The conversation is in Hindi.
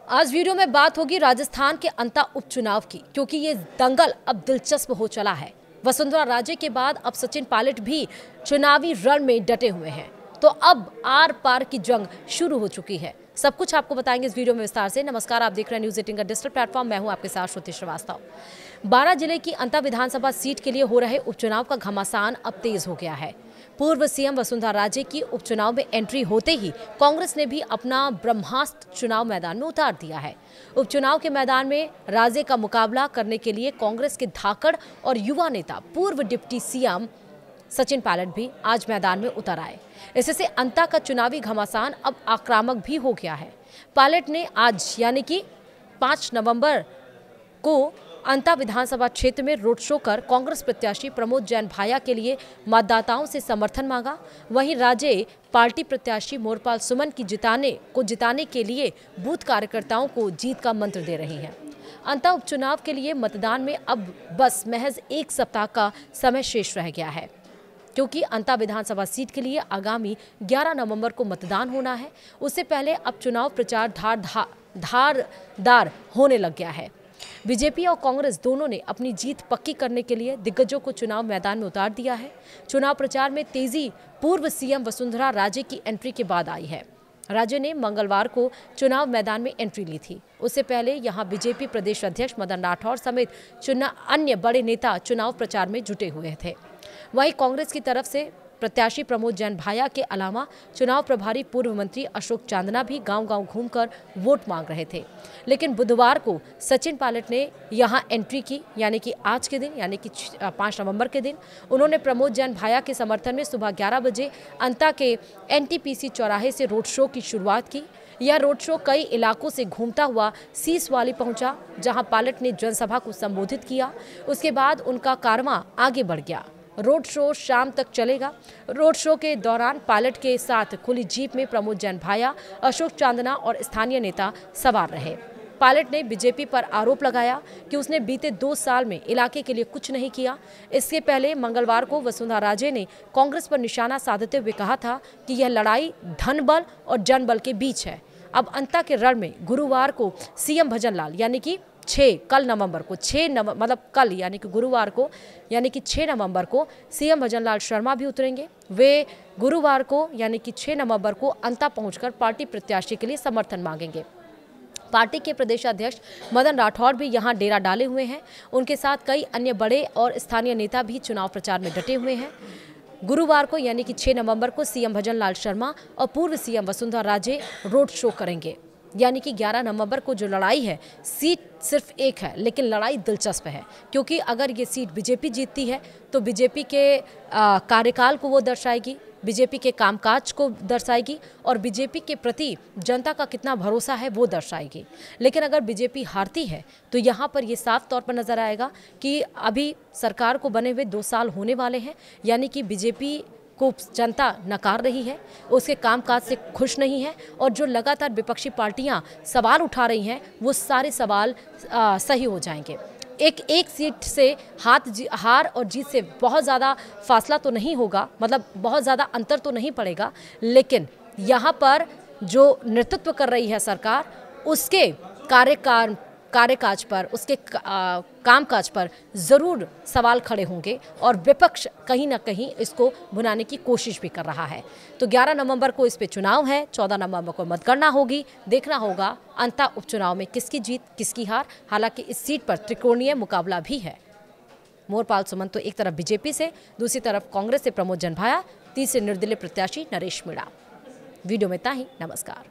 आज वीडियो में बात होगी राजस्थान के अंता उपचुनाव की, क्योंकि ये दंगल अब दिलचस्प हो चला है। वसुंधरा राजे के बाद अब सचिन पायलट भी चुनावी रण में डटे हुए हैं, तो अब आर पार की जंग शुरू हो चुकी है। सब कुछ आपको बताएंगे इस वीडियो में विस्तार से। नमस्कार, आप देख रहे हैं न्यूज़ 18 का डिजिटल प्लेटफॉर्म। मैं हूं आपके साथ श्रुति श्रीवास्तव। 12 जिले की अंता विधानसभा सीट के लिए हो रहे उपचुनाव का घमासान अब तेज हो गया है। पूर्व सीएम वसुंधरा राजे की उपचुनाव में एंट्री होते ही कांग्रेस ने भी अपना ब्रह्मास्त्र चुनाव मैदान में उतार दिया है। उपचुनाव के मैदान में राजे का मुकाबला करने के लिए कांग्रेस के धाकड़ और युवा नेता पूर्व डिप्टी सीएम सचिन पायलट भी आज मैदान में उतर आए। इससे अंता का चुनावी घमासान अब आक्रामक भी हो गया है। पायलट ने आज यानी कि 5 नवंबर को अंता विधानसभा क्षेत्र में रोड शो कर कांग्रेस प्रत्याशी प्रमोद जैन भाया के लिए मतदाताओं से समर्थन मांगा। वहीं राजे पार्टी प्रत्याशी मोरपाल सुमन की जिताने के लिए बूथ कार्यकर्ताओं को जीत का मंत्र दे रही हैं। अंता उपचुनाव के लिए मतदान में अब बस महज 1 सप्ताह का समय शेष रह गया है, क्योंकि अंता विधानसभा सीट के लिए आगामी 11 नवंबर को मतदान होना है। उससे पहले अब चुनाव प्रचार धारदार होने लग गया है। बीजेपी और कांग्रेस दोनों ने अपनी जीत पक्की करने के लिए दिग्गजों को चुनाव मैदान में उतार दिया है। चुनाव प्रचार में तेजी पूर्व सीएम वसुंधरा राजे की एंट्री के बाद आई है। राजे ने मंगलवार को चुनाव मैदान में एंट्री ली थी। उससे पहले यहां बीजेपी प्रदेश अध्यक्ष मदन राठौर समेत अन्य बड़े नेता चुनाव प्रचार में जुटे हुए थे। वहीं कांग्रेस की तरफ से प्रत्याशी प्रमोद जैन भाया के अलावा चुनाव प्रभारी पूर्व मंत्री अशोक चांदना भी गांव-गांव घूमकर वोट मांग रहे थे। लेकिन बुधवार को सचिन पायलट ने यहां एंट्री की, यानी कि आज के दिन, यानी कि 5 नवंबर के दिन उन्होंने प्रमोद जैन भाया के समर्थन में सुबह 11 बजे अंता के एनटीपीसी चौराहे से रोड शो की शुरुआत की। यह रोड शो कई इलाकों से घूमता हुआ सीसवाली पहुंचा, जहां पायलट ने जनसभा को संबोधित किया। उसके बाद उनका कारवां आगे बढ़ गया। रोड शो शाम तक चलेगा। रोड शो के दौरान पायलट के साथ खुली जीप में प्रमोद जैन भाया, अशोक चांदना और स्थानीय नेता सवार रहे। पायलट ने बीजेपी पर आरोप लगाया कि उसने बीते 2 साल में इलाके के लिए कुछ नहीं किया। इसके पहले मंगलवार को वसुंधरा राजे ने कांग्रेस पर निशाना साधते हुए कहा था कि यह लड़ाई धन बल और जनबल के बीच है। अब अंता के रण में गुरुवार को सीएम भजनलाल यानी कि कल गुरुवार को यानी कि 6 नवंबर को सीएम भजनलाल शर्मा भी उतरेंगे। वे गुरुवार को यानी कि 6 नवंबर को अंता पहुंचकर पार्टी प्रत्याशी के लिए समर्थन मांगेंगे। पार्टी के प्रदेश अध्यक्ष मदन राठौर भी यहां डेरा डाले हुए हैं। उनके साथ कई अन्य बड़े और स्थानीय नेता भी चुनाव प्रचार में डटे हुए हैं। गुरुवार को यानी कि 6 नवंबर को सीएम भजनलाल शर्मा और पूर्व CM Vasundhara Raje road show करेंगे। यानी कि 11 नवंबर को जो लड़ाई है, सीट सिर्फ एक है, लेकिन लड़ाई दिलचस्प है, क्योंकि अगर ये सीट बीजेपी जीतती है तो बीजेपी के कार्यकाल को वो दर्शाएगी, बीजेपी के कामकाज को दर्शाएगी और बीजेपी के प्रति जनता का कितना भरोसा है वो दर्शाएगी। लेकिन अगर बीजेपी हारती है तो यहाँ पर ये साफ तौर पर नजर आएगा कि अभी सरकार को बने हुए 2 साल होने वाले हैं, यानी कि बीजेपी को जनता नकार रही है, उसके कामकाज से खुश नहीं है और जो लगातार विपक्षी पार्टियां सवाल उठा रही हैं वो सारे सवाल सही हो जाएंगे। एक सीट से हार और जीत से बहुत ज़्यादा फासला तो नहीं होगा, मतलब बहुत ज़्यादा अंतर तो नहीं पड़ेगा, लेकिन यहाँ पर जो नेतृत्व कर रही है सरकार, उसके कार्यकाज पर, उसके कामकाज पर ज़रूर सवाल खड़े होंगे और विपक्ष कहीं ना कहीं इसको भुनाने की कोशिश भी कर रहा है। तो 11 नवंबर को इस पे चुनाव है, 14 नवंबर को मतगणना होगी। देखना होगा अंता उपचुनाव में किसकी जीत किसकी हार। हालांकि इस सीट पर त्रिकोणीय मुकाबला भी है। मोरपाल सुमन तो एक तरफ बीजेपी से, दूसरी तरफ कांग्रेस से प्रमोद जैन भाया, तीसरे निर्दलीय प्रत्याशी नरेश मीणा। वीडियो में इतना ही। नमस्कार।